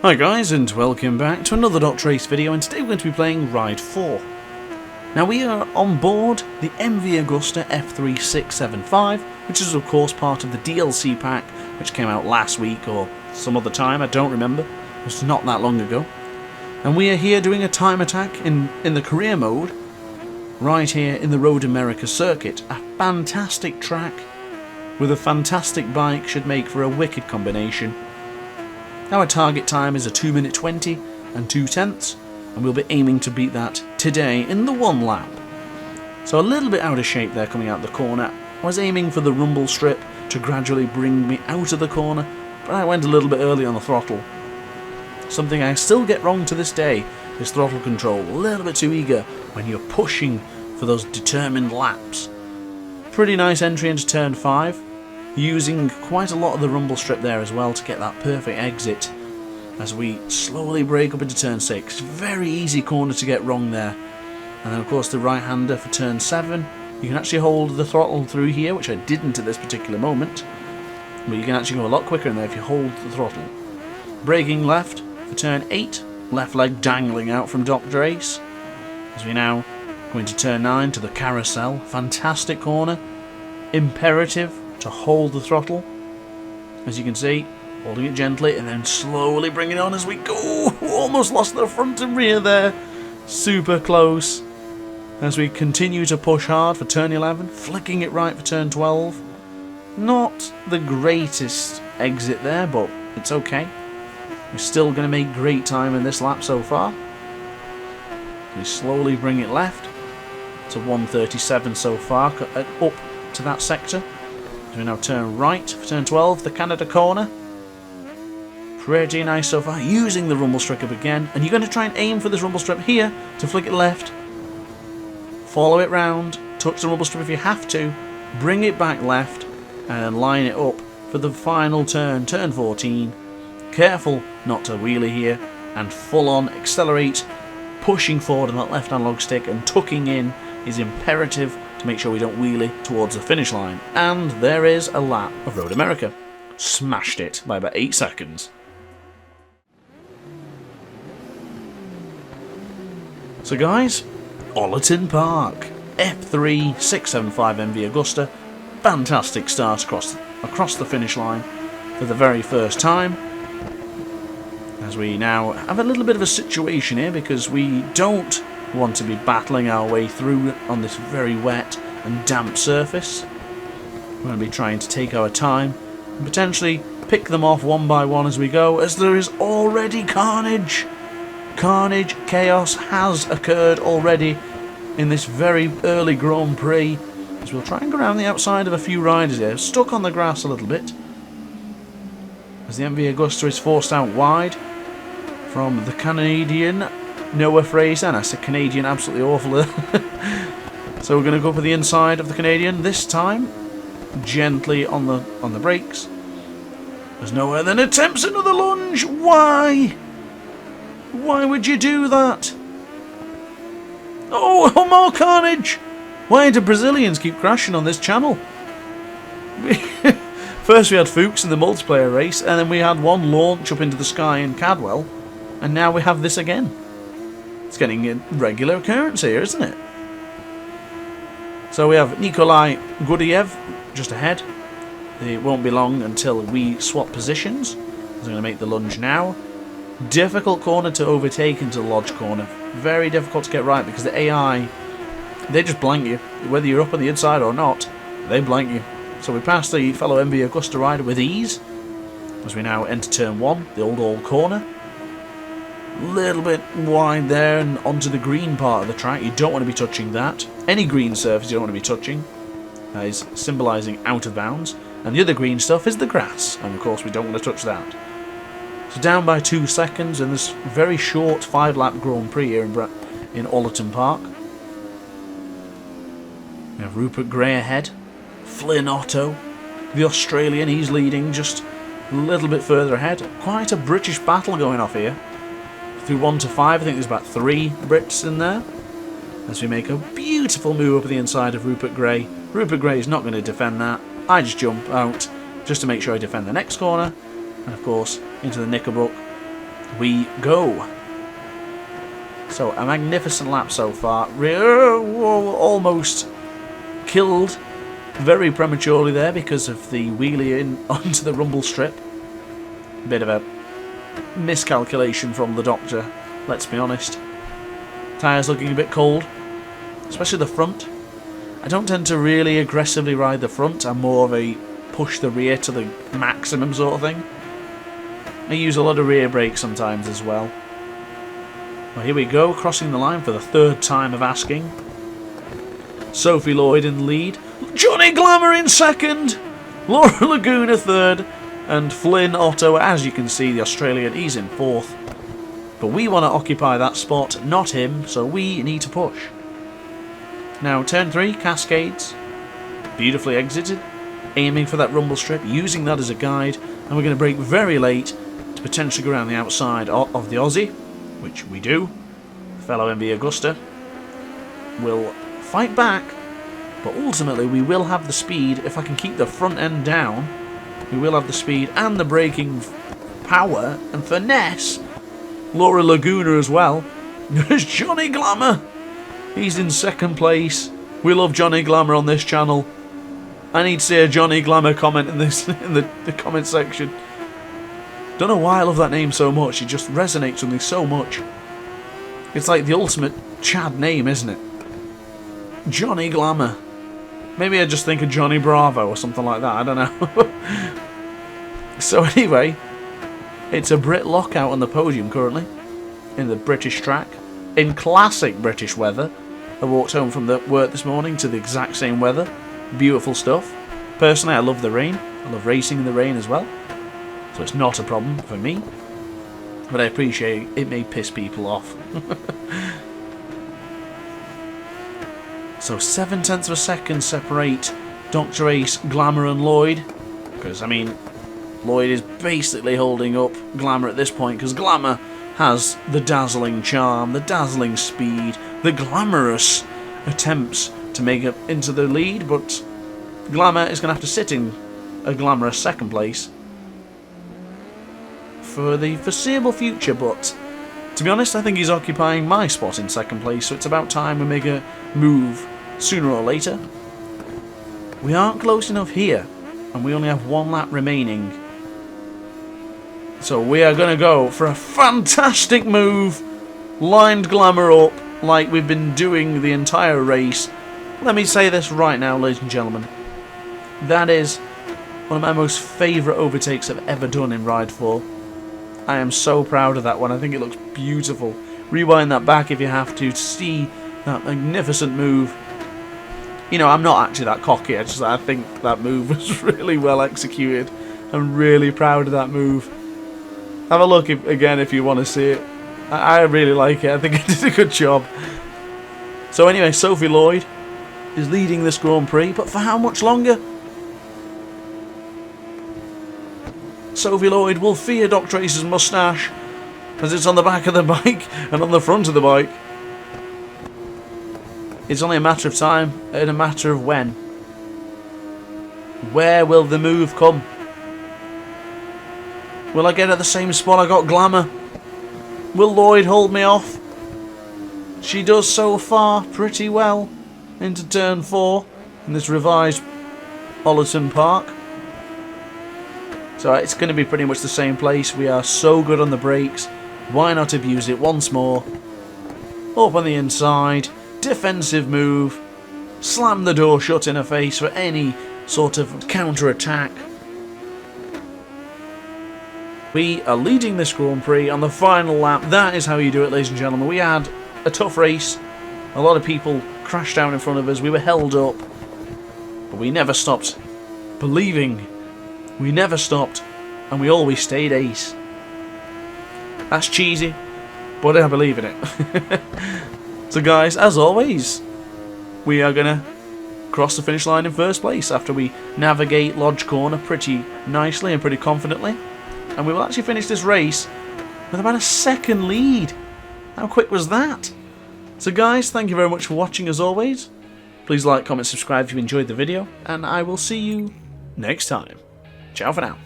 Hi guys, and welcome back to another DrAce video, and today we're going to be playing Ride 4. Now we are on board the MV Agusta F3 675, which is of course part of the DLC pack which came out last week or some other time, I don't remember, it was not that long ago. And we are here doing a time attack in the career mode, right here in the Road America circuit. A fantastic track with a fantastic bike should make for a wicked combination. Our target time is a 2 minute 20 and 2/10, and we'll be aiming to beat that today in the one lap. So a little bit out of shape there coming out the corner. I was aiming for the rumble strip to gradually bring me out of the corner, but I went a little bit early on the throttle. Something I still get wrong to this day is throttle control. A little bit too eager when you're pushing for those determined laps. Pretty nice entry into turn 5. Using quite a lot of the rumble strip there as well to get that perfect exit as we slowly break up into turn 6. Very easy corner to get wrong there. And then of course the right hander for turn 7. You can actually hold the throttle through here, which I didn't at this particular moment, but you can actually go a lot quicker in there if you hold the throttle. Braking left for turn 8, left leg dangling out from DrAce as we now go into turn 9 to the Carousel. Fantastic corner, imperative to hold the throttle, as you can see, holding it gently and then slowly bring it on as we go. Almost lost the front and rear there, super close as we continue to push hard for turn 11, flicking it right for turn 12. Not the greatest exit there, but it's okay. We're still going to make great time in this lap so far. We slowly bring it left to 1:37 so far, up to that sector. So we now turn right for turn 12, the Canada corner. Pretty nice so far, using the rumble strip up again, and you're going to try and aim for this rumble strip here to flick it left. Follow it round, touch the rumble strip if you have to, bring it back left, and then line it up for the final turn, turn 14. Careful not to wheelie here, and full on accelerate, pushing forward on that left analog stick and tucking in is imperative to make sure we don't wheelie towards the finish line. And there is a lap of Road America. Smashed it by about 8 seconds. So guys, Oulton Park, F3 675 MV Agusta. Fantastic start across the finish line for the very first time. As we now have a little bit of a situation here because we don't want to be battling our way through on this very wet and damp surface. We're going to be trying to take our time and potentially pick them off one by one as we go, as there is already carnage. Carnage, chaos has occurred already in this very early Grand Prix, as we'll try and go around the outside of a few riders here, stuck on the grass a little bit, as the MV Agusta is forced out wide from the Canadian Noah Fraser. And I said Canadian absolutely awful. So we're going to go for the inside of the Canadian this time, gently on the brakes. There's Noah, then attempts another lunge. Why would you do that? Oh, more carnage! Why do Brazilians keep crashing on this channel? First we had Fuchs in the multiplayer race, and then we had one launch up into the sky in Cadwell, and now we have this again. It's getting a regular occurrence here, isn't it? So we have Nikolai Gurdiev just ahead. It won't be long until we swap positions. I'm going to make the lunge now. Difficult corner to overtake into the Lodge corner. Very difficult to get right because the AI, they just blank you. Whether you're up on the inside or not, they blank you. So we pass the fellow MV Agusta rider with ease as we now enter turn 1, the old corner. Little bit wide there and onto the green part of the track. You don't want to be touching that. Any green surface you don't want to be touching. That is symbolising out of bounds. And the other green stuff is the grass, and of course we don't want to touch that. So down by 2 seconds in this very short 5-lap Grand Prix here in Oulton Park. We have Rupert Gray ahead. Flynn Otto, the Australian, he's leading just a little bit further ahead. Quite a British battle going off here. Through 1 to 5, I think there's about 3 Brits in there. As we make a beautiful move up the inside of Rupert Gray. Rupert Gray is not going to defend that. I just jump out just to make sure I defend the next corner. And of course, into the Knickerbock. we go. So, a magnificent lap so far. Almost killed very prematurely there because of the wheelie in onto the rumble strip. Bit of a miscalculation from the doctor, let's be honest. Tyres looking a bit cold, especially the front. I don't tend to really aggressively ride the front. I'm more of a push the rear to the maximum sort of thing. I use a lot of rear brakes sometimes as well. Well, here we go, crossing the line for the third time of asking. Sophie Lloyd in the lead. Johnny Glamour in second. Laura Laguna third. And Flynn Otto, as you can see, the Australian, he's in fourth. But we want to occupy that spot, not him, so we need to push. Now, turn 3, Cascades. Beautifully exited. Aiming for that rumble strip, using that as a guide. And we're going to brake very late to potentially go around the outside of the Aussie, which we do. Fellow MV Agusta will fight back, but ultimately we will have the speed. If I can keep the front end down, we will have the speed and the braking power and finesse. Laura Laguna as well. There's Johnny Glamour. He's in second place. We love Johnny Glamour on this channel. I need to see a Johnny Glamour comment in this in the comment section. Don't know why I love that name so much. It just resonates with me so much. It's like the ultimate Chad name, isn't it? Johnny Glamour. Maybe I just think of Johnny Bravo or something like that. I don't know. So anyway, it's a Brit lockout on the podium currently in the British track. In classic British weather. I walked home from the work this morning to the exact same weather. Beautiful stuff. Personally, I love the rain. I love racing in the rain as well. So it's not a problem for me. But I appreciate it may piss people off. So 0.7 of a second separate DrAce, Glamour and Lloyd. Because, I mean, Lloyd is basically holding up Glamour at this point. Because Glamour has the dazzling charm, the dazzling speed, the glamorous attempts to make it into the lead. But Glamour is going to have to sit in a glamorous second place for the foreseeable future. But to be honest, I think he's occupying my spot in second place, so it's about time we make a move sooner or later. We aren't close enough here, and we only have one lap remaining. So we are going to go for a fantastic move, lined Glamour up like we've been doing the entire race. Let me say this right now, ladies and gentlemen. That is one of my most favourite overtakes I've ever done in Ride 4. I am so proud of that one. I think it looks beautiful. Rewind that back if you have to see that magnificent move. You know, I'm not actually that cocky. I think that move was really well executed. I'm really proud of that move. Have a look again if you want to see it. I really like it. I think I did a good job. So anyway, Sophie Lloyd is leading this Grand Prix, but for how much longer? Sophie Lloyd will fear DrAce's moustache as it's on the back of the bike and on the front of the bike. It's only a matter of time and a matter of when. Where will the move come? Will I get at the same spot I got Glamour? Will Lloyd hold me off? She does so far pretty well into turn 4 in this revised Oulton Park. So it's going to be pretty much the same place. We are so good on the brakes. Why not abuse it once more? Up on the inside. Defensive move. Slam the door shut in her face for any sort of counter-attack. We are leading this Grand Prix on the final lap. That is how you do it, ladies and gentlemen. We had a tough race. A lot of people crashed down in front of us. We were held up. But we never stopped believing. We never stopped, and we always stayed ace. That's cheesy, but I believe in it. So guys, as always, we are going to cross the finish line in first place after we navigate Lodge Corner pretty nicely and pretty confidently. And we will actually finish this race with about a second lead. How quick was that? So guys, thank you very much for watching as always. Please like, comment, subscribe if you enjoyed the video, and I will see you next time. Ciao for now.